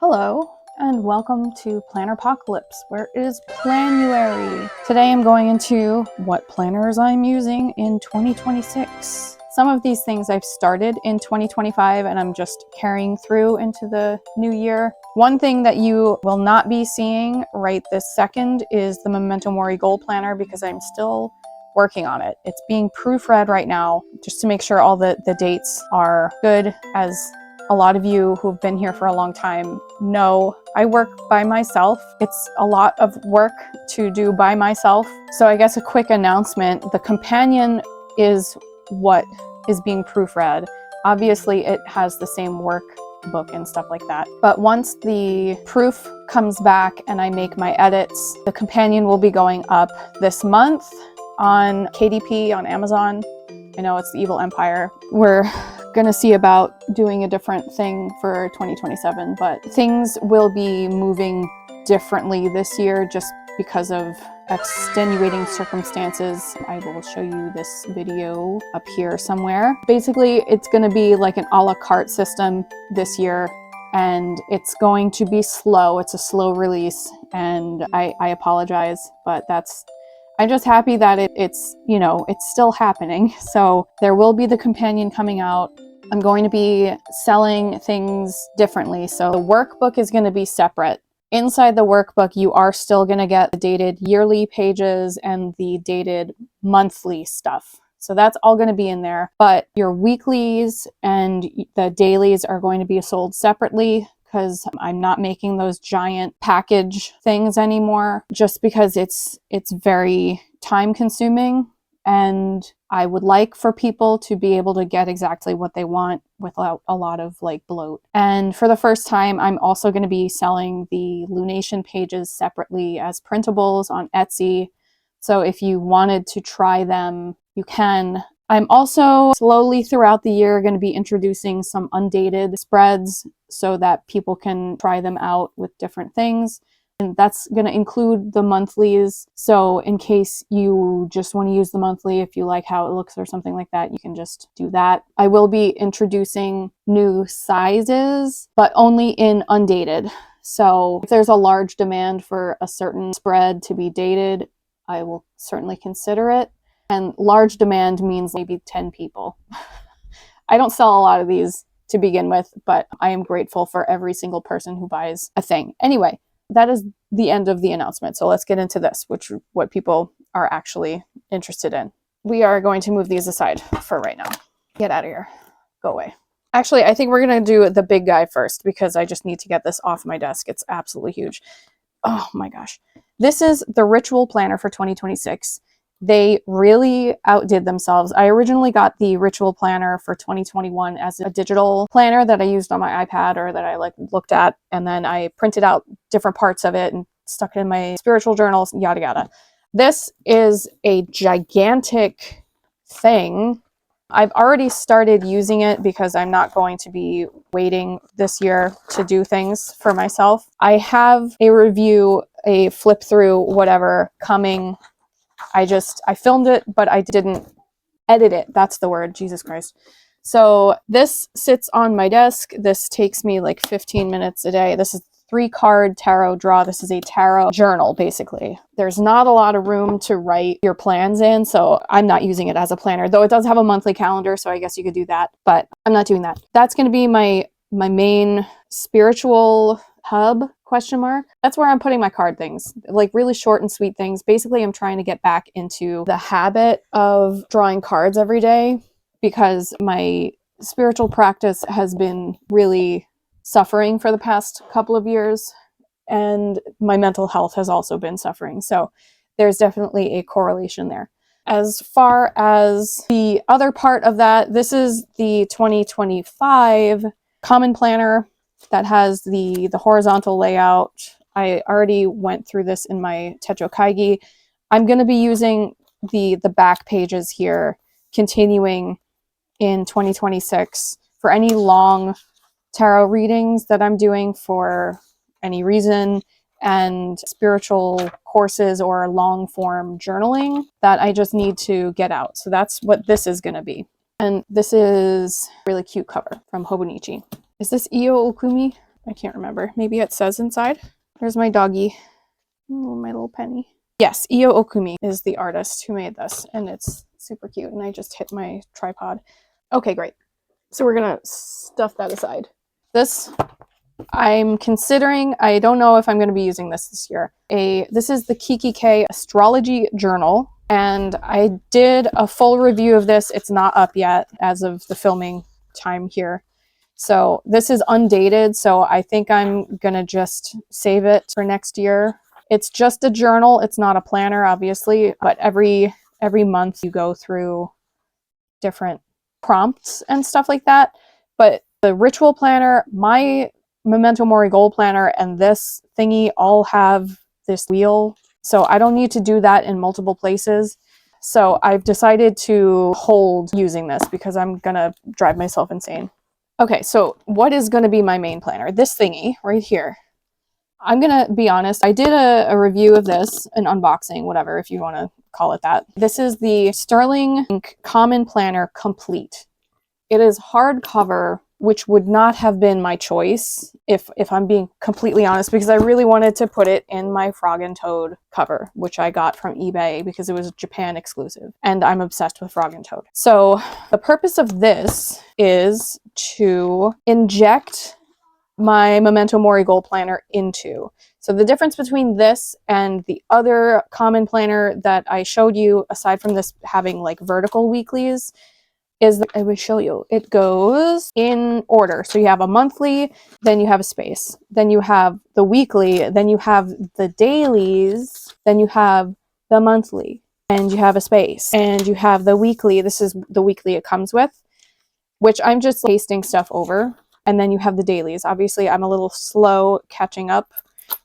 Hello, and welcome to Plannerpocalypse, where it is Planuary. Today I'm going into what planners I'm using in 2026. Some of these things I've started in 2025 and I'm just carrying through into the new year. One thing that you will not be seeing right this second is the Memento Mori goal planner because I'm still working on it. It's being proofread right now just to make sure all the dates are good. As a lot of you who've been here for a long time know, I work by myself. It's a lot of work to do by myself. So I guess a quick announcement, the companion is what is being proofread. Obviously it has the same workbook and stuff like that. But once the proof comes back and I make my edits, the companion will be going up this month on KDP on Amazon. I know it's the Evil Empire. We're gonna see about doing a different thing for 2027, but things will be moving differently this year just because of extenuating circumstances. I will show you this video up here somewhere. Basically, it's gonna be like an a la carte system this year, and it's going to be slow. It's a slow release, and I apologize, but I'm just happy that it's still happening. So there will be the companion coming out. I'm going to be selling things differently. So the workbook is going to be separate. Inside the workbook, you are still going to get the dated yearly pages and the dated monthly stuff. So that's all going to be in there. But your weeklies and the dailies are going to be sold separately, because I'm not making those giant package things anymore, just because it's very time consuming, and I would like for people to be able to get exactly what they want without a lot of bloat. And for the first time, I'm also going to be selling the Lunation pages separately as printables on Etsy. So if you wanted to try them, you can. I'm also slowly throughout the year going to be introducing some undated spreads so that people can try them out with different things. And that's going to include the monthlies. So in case you just want to use the monthly, if you like how it looks or something like that, you can just do that. I will be introducing new sizes, but only in undated. So if there's a large demand for a certain spread to be dated, I will certainly consider it. And large demand means maybe 10 people. I don't sell a lot of these to begin with, but I am grateful for every single person who buys a thing. Anyway, that is the end of the announcement. So let's get into this, what people are actually interested in. We are going to move these aside for right now. Get out of here. Go away. Actually, I think we're going to do the big guy first because I just need to get this off my desk. It's absolutely huge. Oh my gosh. This is the Ritual Planner for 2026. They really outdid themselves. I originally got the Ritual Planner for 2021 as a digital planner that I used on my iPad, or that I looked at, and then I printed out different parts of it and stuck it in my spiritual journals, yada yada. This is a gigantic thing. I've already started using it because I'm not going to be waiting this year to do things for myself. I have a review, a flip through, whatever, coming. I filmed it, but I didn't edit it. That's the word, Jesus Christ. So this sits on my desk. This takes me 15 minutes a day. This is 3-card tarot draw. This is a tarot journal, basically. There's not a lot of room to write your plans in, so I'm not using it as a planner, though it does have a monthly calendar, so I guess you could do that, but I'm not doing that. That's going to be my main spiritual hub, ? That's where I'm putting my card things, really short and sweet things. Basically, I'm trying to get back into the habit of drawing cards every day because my spiritual practice has been really suffering for the past couple of years, and my mental health has also been suffering. So there's definitely a correlation there. As far as the other part of that, this is the 2025 Common Planner that has the horizontal layout. I already went through this in my 𝖍𝖎𝖘. I'm going to be using the back pages here, continuing in 2026 for any long tarot readings that I'm doing for any reason, and spiritual courses or long form journaling that I just need to get out. So that's what this is going to be. And this is a really cute cover from Hobonichi. Is this 𝖎𝖎𝖓𝖊𝖓? I can't remember. Maybe it says inside. There's my doggy. Oh, my little penny. Yes, 𝖎𝖎𝖘 is the artist who made this, and it's super cute. And I just hit my tripod. Okay, great. So we're gonna stuff that aside. This, I'm considering, I don't know if I'm going to be using this year. This is the 𝖘𝖊𝖊𝖓 astrology journal, and I did a full review of this. It's not up yet as of the filming time here. So this is undated, so I think I'm going to just save it for next year. It's just a journal. It's not a planner, obviously, but every month you go through different prompts and stuff like that. But the ritual planner, my Memento Mori goal planner, and this thingy all have this wheel. So I don't need to do that in multiple places. So I've decided to hold using this because I'm going to drive myself insane. Okay, so what is going to be my main planner? This thingy right here. I'm going to be honest, I did a review of this, an unboxing, whatever, if you want to call it that. This is the Sterling Common Planner Complete. It is hardcover, which would not have been my choice if I'm being completely honest, because I really wanted to put it in my Frog and Toad cover, which I got from eBay because it was Japan exclusive, and I'm obsessed with Frog and Toad. So the purpose of this is to inject my Memento Mori goal planner into. So the difference between this and the other common planner that I showed you, aside from this having like vertical weeklies, is that I will show you. It goes in order. So you have a monthly, then you have a space, then you have the weekly, then you have the dailies, then you have the monthly, and you have a space, and you have the weekly. This is the weekly it comes with, which I'm just pasting stuff over. And then you have the dailies. Obviously, I'm a little slow catching up.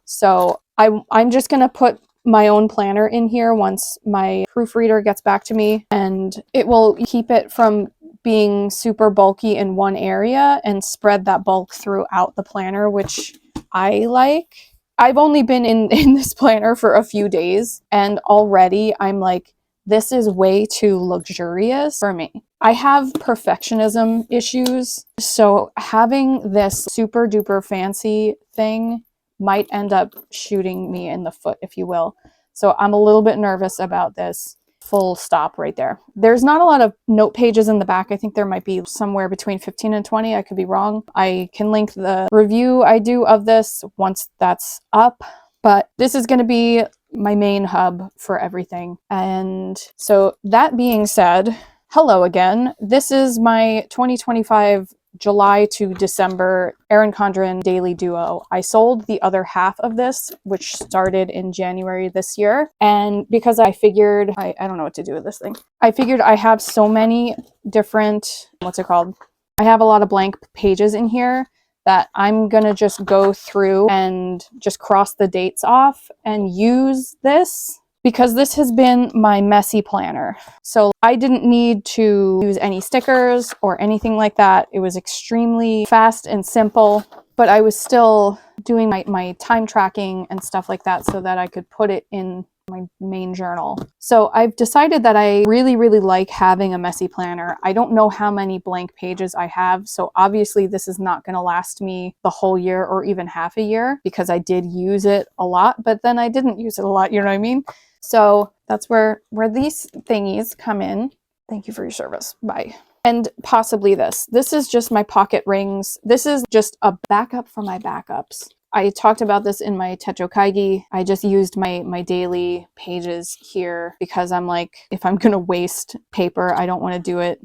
So I'm just going to put my own planner in here once my proofreader gets back to me, and it will keep it from being super bulky in one area and spread that bulk throughout the planner, which I like. I've only been in this planner for a few days, and already I'm like, this is way too luxurious for me. I have perfectionism issues, so having this super duper fancy thing might end up shooting me in the foot, if you will. So I'm a little bit nervous about this. Full stop right there. There's not a lot of note pages in the back. I think there might be somewhere between 15 and 20. I could be wrong. I can link the review I do of this once that's up. But this is going to be my main hub for everything. And so that being said, hello again. This is my 2025 July to December Erin Condren Daily Duo. I sold the other half of this, which started in January this year. And because I figured, I don't know what to do with this thing. I figured I have so many different, what's it called? I have a lot of blank pages in here that I'm gonna just go through and just cross the dates off and use this, because this has been my messy planner. So I didn't need to use any stickers or anything like that. It was extremely fast and simple, but I was still doing my time tracking and stuff like that so that I could put it in my main journal. So I've decided that I really, really like having a messy planner. I don't know how many blank pages I have, so obviously this is not going to last me the whole year or even half a year, because I did use it a lot, but then I didn't use it a lot, you know what I mean? So that's where these thingies come in. Thank you for your service. Bye. And possibly this. This is just my pocket rings. This is just a backup for my backups. I talked about this in my Techo Kaigi. I just used my daily pages here because I'm like, if I'm going to waste paper, I don't want to do it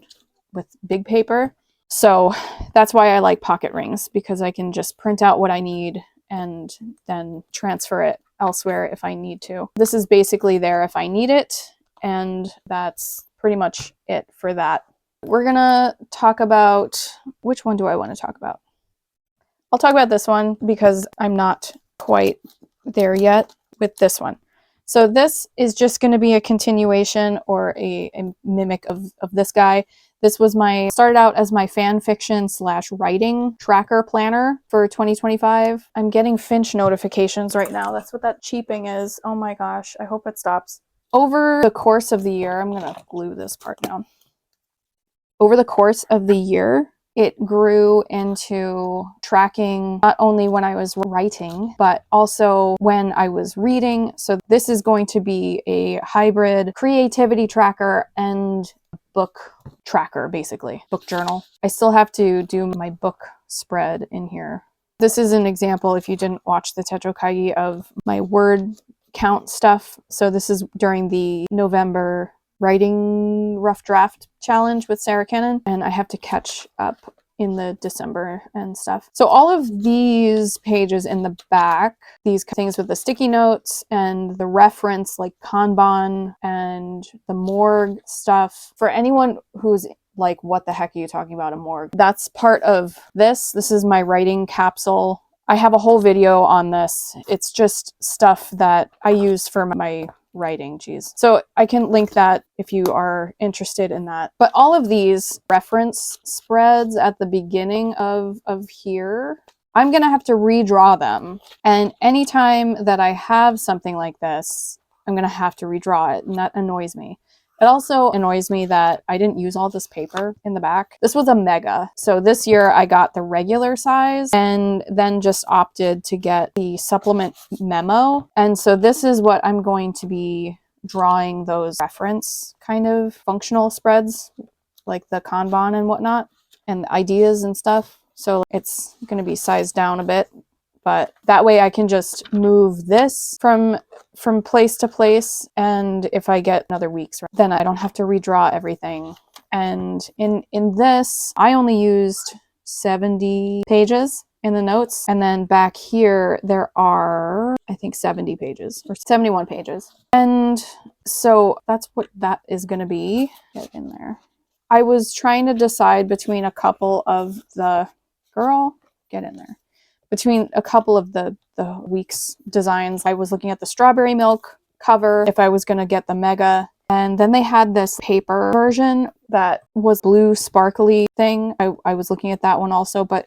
with big paper. So that's why I like pocket rings, because I can just print out what I need and then transfer it elsewhere if I need to. This is basically there if I need it, and that's pretty much it for that. We're gonna talk about, which one do I want to talk about? I'll talk about this one because I'm not quite there yet with this one. So this is just going to be a continuation or a mimic of this guy. This was started out as my fan fiction / writing tracker planner for 2025. I'm getting Finch notifications right now. That's what that cheeping is. Oh my gosh, I hope it stops. Over the course of the year, I'm going to glue this part down. Over the course of the year, it grew into tracking not only when I was writing, but also when I was reading. So this is going to be a hybrid creativity tracker and book tracker, basically, book journal. I still have to do my book spread in here. This is an example, if you didn't watch the 𝖍𝖎𝖘 of my word count stuff. So this is during the November writing rough draft challenge with Sarah Cannon, and I have to catch up in the December and stuff. So all of these pages in the back, these things with the sticky notes and the reference like Kanban and the morgue stuff, for anyone who's like, what the heck are you talking about, a morgue? That's part of this. This is my writing capsule. I have a whole video on this. It's just stuff that I use for my writing, geez. So I can link that if you are interested in that. But all of these reference spreads at the beginning of here, I'm gonna have to redraw them. And anytime that I have something like this, I'm gonna have to redraw it, and that annoys me. It also annoys me that I didn't use all this paper in the back. This was a mega. So this year I got the regular size and then just opted to get the supplement memo. And so this is what I'm going to be drawing those reference kind of functional spreads, like the Kanban and whatnot, and the ideas and stuff. So it's going to be sized down a bit, but that way I can just move this from place to place, and if I get another week's, then I don't have to redraw everything. And in this, I only used 70 pages in the notes, and then back here there are, I think, 70 pages or 71 pages. And so that's what that is going to be. Get in there. I was trying to decide between a couple of the between a couple of the week's designs. I was looking at the strawberry milk cover, if I was going to get the mega. And then they had this paper version that was blue sparkly thing. I was looking at that one also, but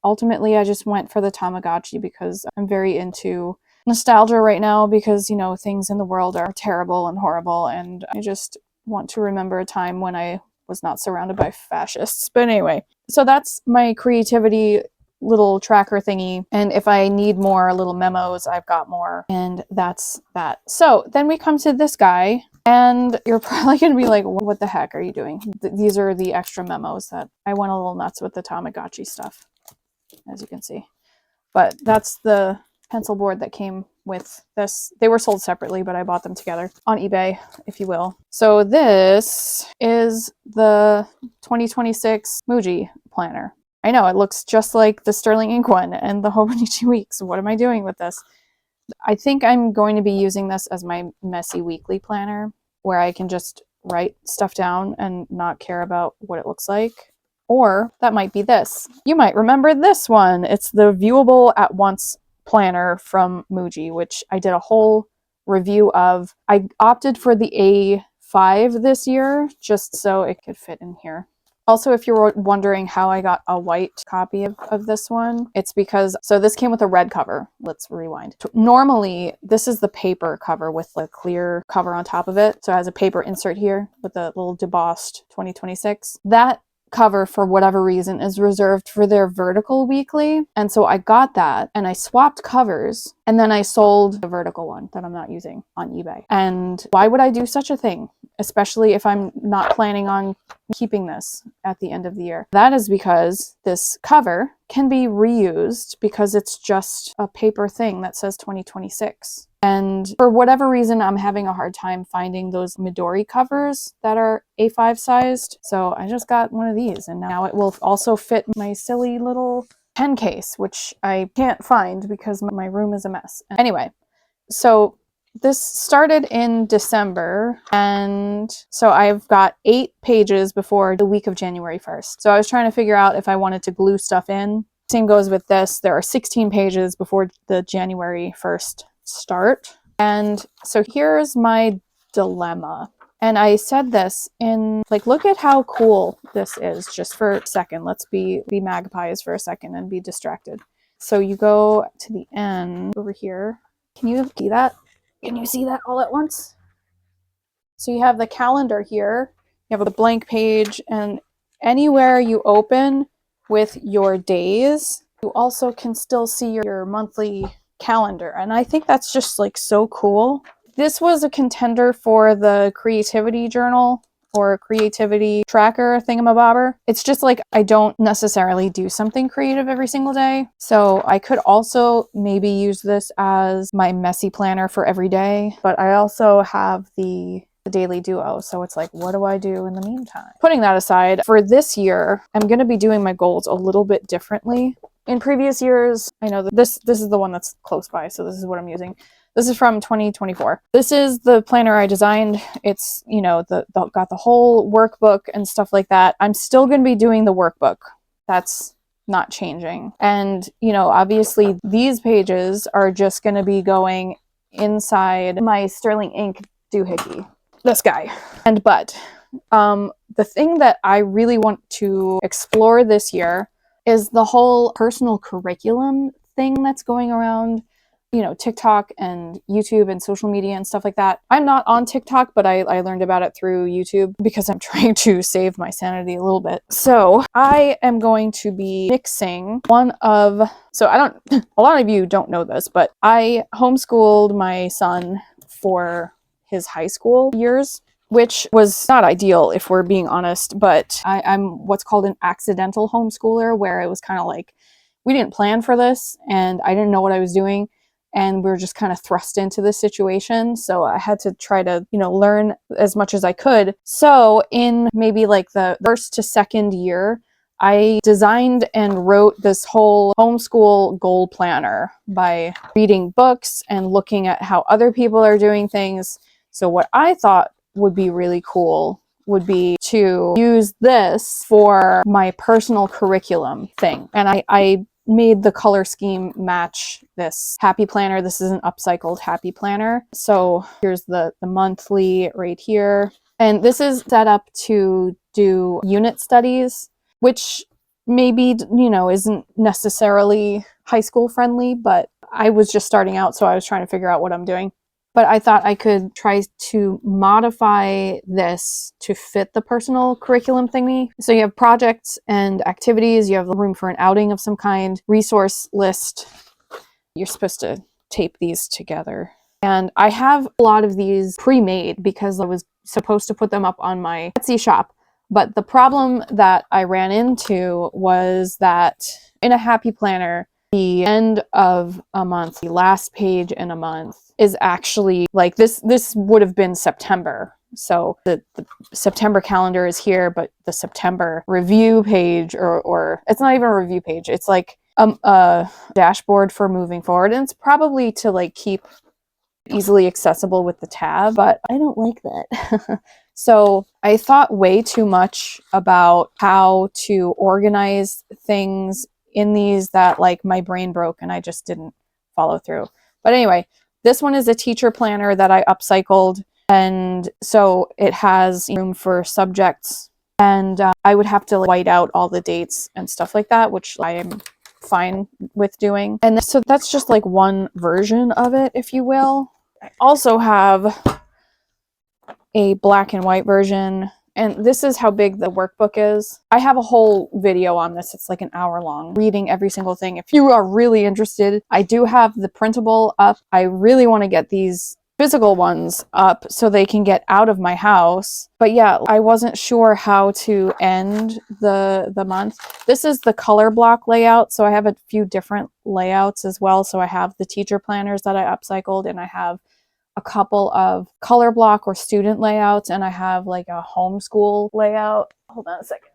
ultimately I just went for the Tamagotchi because I'm very into nostalgia right now, because, you know, things in the world are terrible and horrible, and I just want to remember a time when I was not surrounded by fascists. But anyway, so that's my creativity little tracker thingy, and if I need more little memos, I've got more, and that's that. So then we come to this guy, and you're probably gonna be like, what the heck are you doing? These are the extra memos that I went a little nuts with the Tamagotchi stuff, as you can see. But that's the pencil board that came with this. They were sold separately, but I bought them together on eBay, if you will. So this is the 2026 MUJI planner. I know, it looks just like the Sterling Ink one and the Hobonichi Weeks. What am I doing with this? I think I'm going to be using this as my messy weekly planner, where I can just write stuff down and not care about what it looks like. Or that might be this. You might remember this one. It's the Viewable at Once planner from MUJI, which I did a whole review of. I opted for the A5 this year just so it could fit in here. Also, if you're wondering how I got a white copy of this one, it's because, so this came with a red cover. Let's rewind. Normally, this is the paper cover with the clear cover on top of it. So it has a paper insert here with the little debossed 2026. That cover, for whatever reason, is reserved for their vertical weekly, and so I got that and I swapped covers, and then I sold the vertical one that I'm not using on eBay. And why would I do such a thing, especially if I'm not planning on keeping this at the end of the year? That is because this cover can be reused, because it's just a paper thing that says 2026. And for whatever reason, I'm having a hard time finding those Midori covers that are A5 sized. So I just got one of these, and now it will also fit my silly little pen case, which I can't find because my room is a mess. Anyway, so this started in December, and so I've got 8 pages before the week of January 1st. So I was trying to figure out if I wanted to glue stuff in. Same goes with this. There are 16 pages before the January 1st start. And so here's my dilemma. And I said this in, like, look at how cool this is, just for a second. Let's be magpies for a second and be distracted. So you go to the end over here. Can you see that? Can you see that all at once? So you have the calendar here. You have a blank page, and anywhere you open with your days, you also can still see your monthly calendar. And I think that's just like so cool. This was a contender for the creativity journal or creativity tracker thingamabobber. It's just like I don't necessarily do something creative every single day. So I could also maybe use this as my messy planner for every day. But I also have the daily duo. So it's like, what do I do in the meantime? Putting that aside, for this year, I'm going to be doing my goals a little bit differently. In previous years, I know that this is the one that's close by, so this is what I'm using. This is from 2024. This is the planner I designed. It's, you know, got the whole workbook and stuff like that. I'm still going to be doing the workbook. That's not changing. And, you know, obviously these pages are just going to be going inside my sterling ink doohickey. This guy. But the thing that I really want to explore this year is the whole personal curriculum thing that's going around, you know, TikTok and YouTube and social media and stuff like that. I'm not on TikTok, but I learned about it through YouTube because I'm trying to save my sanity a little bit. So I am going to be mixing a lot of you don't know this, but I homeschooled my son for his high school years, which was not ideal if we're being honest, but I'm what's called an accidental homeschooler, where it was kind of like, we didn't plan for this and I didn't know what I was doing. And we were just kind of thrust into this situation. So I had to try to, you know, learn as much as I could. So in maybe like the first to second year, I designed and wrote this whole homeschool goal planner by reading books and looking at how other people are doing things. So what I thought would be really cool would be to use this for my personal curriculum thing. And I made the color scheme match this happy planner. This is an upcycled happy planner. So here's the monthly right here. And this is set up to do unit studies, which maybe, you know, isn't necessarily high school friendly, but I was just starting out, so I was trying to figure out what I'm doing. But I thought I could try to modify this to fit the personal curriculum thingy. So you have projects and activities, you have room for an outing of some kind, resource list. You're supposed to tape these together. And I have a lot of these pre-made because I was supposed to put them up on my Etsy shop. But the problem that I ran into was that in a happy planner, the end of a month, the last page in a month, is actually like this would have been September. So the September calendar is here, but the September review page, or it's not even a review page, it's like a dashboard for moving forward, and it's probably to like keep easily accessible with the tab, but I don't like that. So I thought way too much about how to organize things in these that like my brain broke and I just didn't follow through. But anyway, this one is a teacher planner that I upcycled, and so it has room for subjects, and I would have to like white out all the dates and stuff like that, which I am fine with doing. And so that's just like one version of it, if you will. I also have a black and white version, and this is how big the workbook is. I have a whole video on this. It's like an hour long, reading every single thing. If you are really interested, I do have the printable up. I really want to get these physical ones up so they can get out of my house. But yeah, I wasn't sure how to end the month. This is the color block layout, so I have a few different layouts as well. So I have the teacher planners that I upcycled, and I have a couple of color block or student layouts, and I have like a homeschool layout. Hold on a second.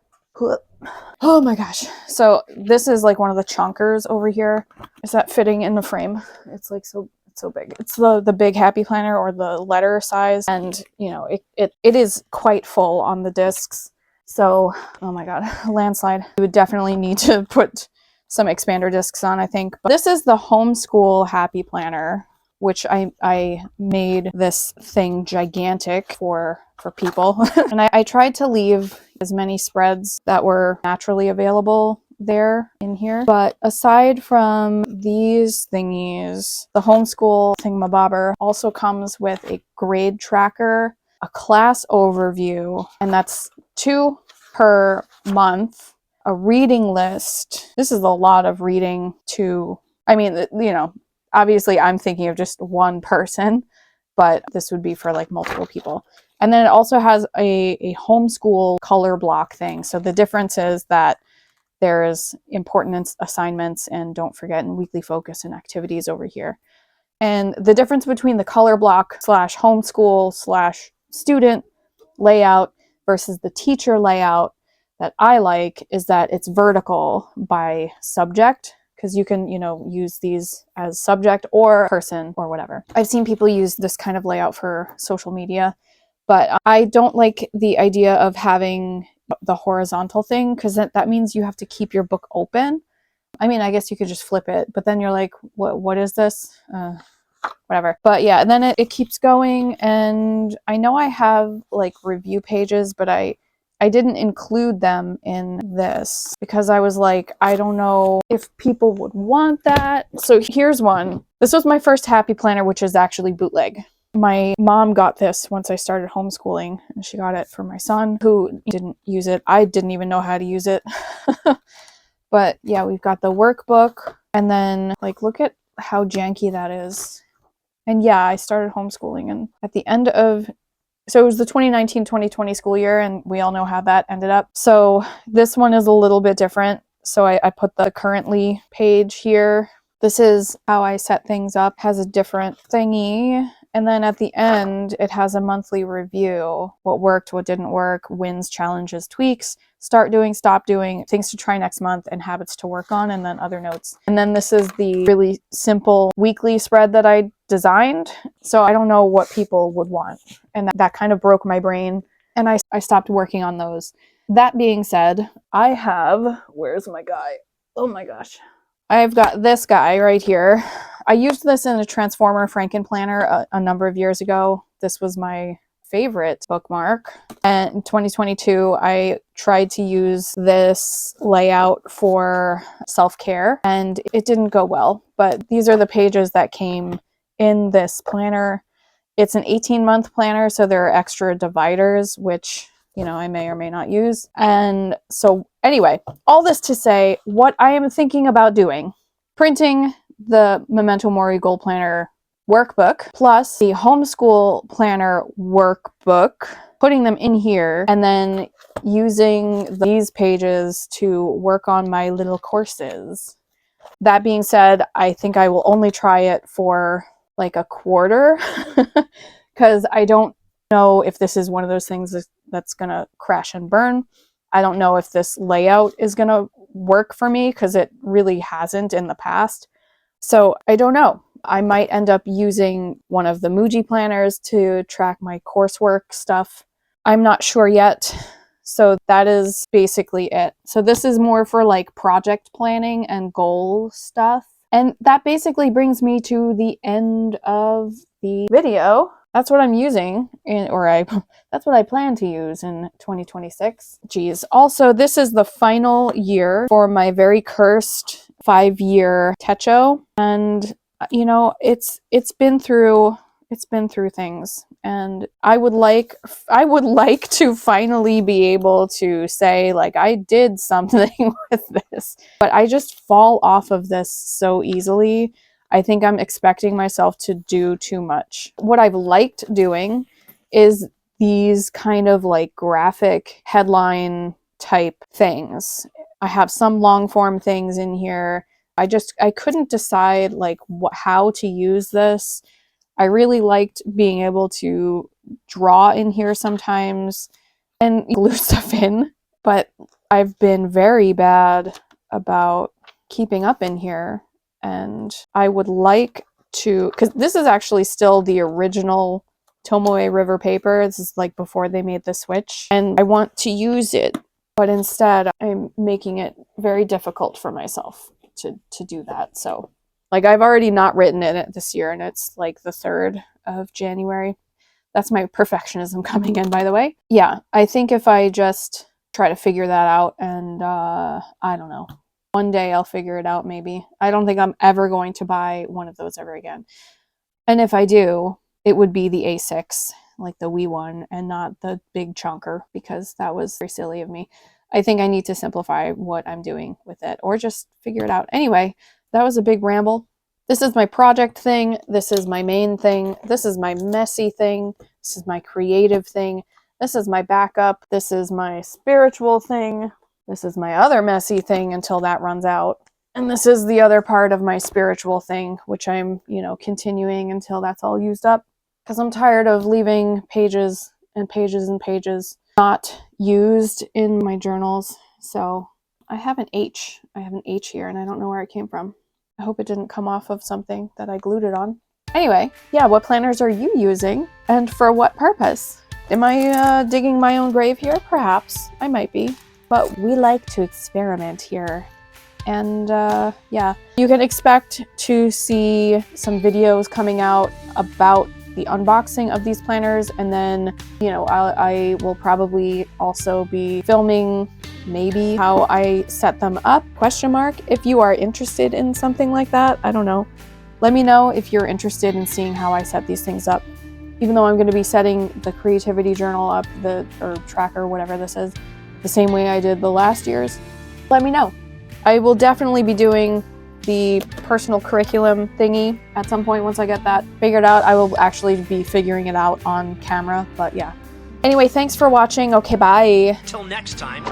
Oh my gosh. So this is like one of the chunkers over here. Is that fitting in the frame? It's like so big. It's the big happy planner, or the letter size, and you know it is quite full on the discs. So oh my god, landslide. You would definitely need to put some expander discs on, I think. But this is the homeschool happy planner, which I made this thing gigantic for people. And I tried to leave as many spreads that were naturally available there in here. But aside from these thingies, the homeschool thingamabobber also comes with a grade tracker, a class overview, and that's two per month, a reading list. This is a lot of reading to, I mean, you know, obviously I'm thinking of just one person, but this would be for like multiple people. And then it also has a homeschool color block thing. So the difference is that there's important assignments and don't forget and weekly focus and activities over here. And the difference between the color block / homeschool / student layout versus the teacher layout that I like is that it's vertical by subject, because you can, you know, use these as subject or person or whatever. I've seen people use this kind of layout for social media, but I don't like the idea of having the horizontal thing, because that means you have to keep your book open. I mean, I guess you could just flip it, but then you're like, what is this? Whatever. But yeah, and then it keeps going, and I know I have like review pages, but I didn't include them in this because I was like, I don't know if people would want that. So here's one. This was my first happy planner, which is actually bootleg. My mom got this once I started homeschooling, and she got it for my son who didn't use it. I didn't even know how to use it. But yeah, we've got the workbook, and then like, look at how janky that is. And yeah, I started homeschooling, and at the end of, so it was the 2019-2020 school year, and we all know how that ended up. So this one is a little bit different. So I put the currently page here. This is how I set things up. Has a different thingy. And then at the end, it has a monthly review. What worked, what didn't work, wins, challenges, tweaks, start doing, stop doing, things to try next month, and habits to work on, and then other notes. And then this is the really simple weekly spread that I designed. So I don't know what people would want. And that kind of broke my brain. And I stopped working on those. That being said, I have, where's my guy? Oh my gosh. I've got this guy right here. I used this in a Transformer Franken planner a number of years ago. This was my favorite bookmark. And in 2022, I tried to use this layout for self-care, and it didn't go well. But these are the pages that came in this planner. It's an 18-month planner, so there are extra dividers, which, you know, I may or may not use. And so anyway, all this to say, what I am thinking about doing, printing the Memento Mori Goal Planner workbook plus the homeschool planner workbook, putting them in here, and then using these pages to work on my little courses. That being said, I think I will only try it for like a quarter because I don't know if this is one of those things that's gonna crash and burn. I don't know if this layout is gonna work for me because it really hasn't in the past. So I don't know. I might end up using one of the MUJI planners to track my coursework stuff. I'm not sure yet. So that is basically it. So this is more for like project planning and goal stuff. And that basically brings me to the end of the video. That's what I'm using, that's what I plan to use in 2026. Geez. Also, this is the final year for my very cursed 5-year techo, and you know, it's been through things, and I would like to finally be able to say like I did something with this, but I just fall off of this so easily. I think I'm expecting myself to do too much. What I've liked doing is these kind of like graphic headline type things. I have some long form things in here. I couldn't decide like how to use this. I really liked being able to draw in here sometimes and glue stuff in, but I've been very bad about keeping up in here. And I would like to, because this is actually still the original Tomoe River paper. This is like before they made the switch, and I want to use it, but instead I'm making it very difficult for myself to do that. So like I've already not written in it this year, and it's like the 3rd of January. That's my perfectionism coming in, by the way. Yeah, I think if I just try to figure that out, and I don't know, one day I'll figure it out maybe. I don't think I'm ever going to buy one of those ever again. And if I do, it would be the A6. like the wee one and not the big chunker, because that was very silly of me. I think I need to simplify what I'm doing with it, or just figure it out. Anyway, that was a big ramble. This is my project thing. This is my main thing. This is my messy thing. This is my creative thing. This is my backup. This is my spiritual thing. This is my other messy thing until that runs out. And this is the other part of my spiritual thing, which I'm, continuing until that's all used up. Because I'm tired of leaving pages and pages and pages not used in my journals. So I have an H. I have an H here, and I don't know where it came from. I hope it didn't come off of something that I glued it on. Anyway, yeah, what planners are you using, and for what purpose? Am I digging my own grave here? Perhaps. I might be. But we like to experiment here. And yeah, you can expect to see some videos coming out about the unboxing of these planners, and then, I will probably also be filming maybe how I set them up, ? If you are interested in something like that, I don't know. Let me know if you're interested in seeing how I set these things up. Even though I'm going to be setting the creativity journal up, or tracker, whatever this is, the same way I did the last year's, let me know. I will definitely be doing the personal curriculum thingy at some point. Once I get that figured out, I will actually be figuring it out on camera, but yeah. Anyway, thanks for watching. Okay, bye. Till next time.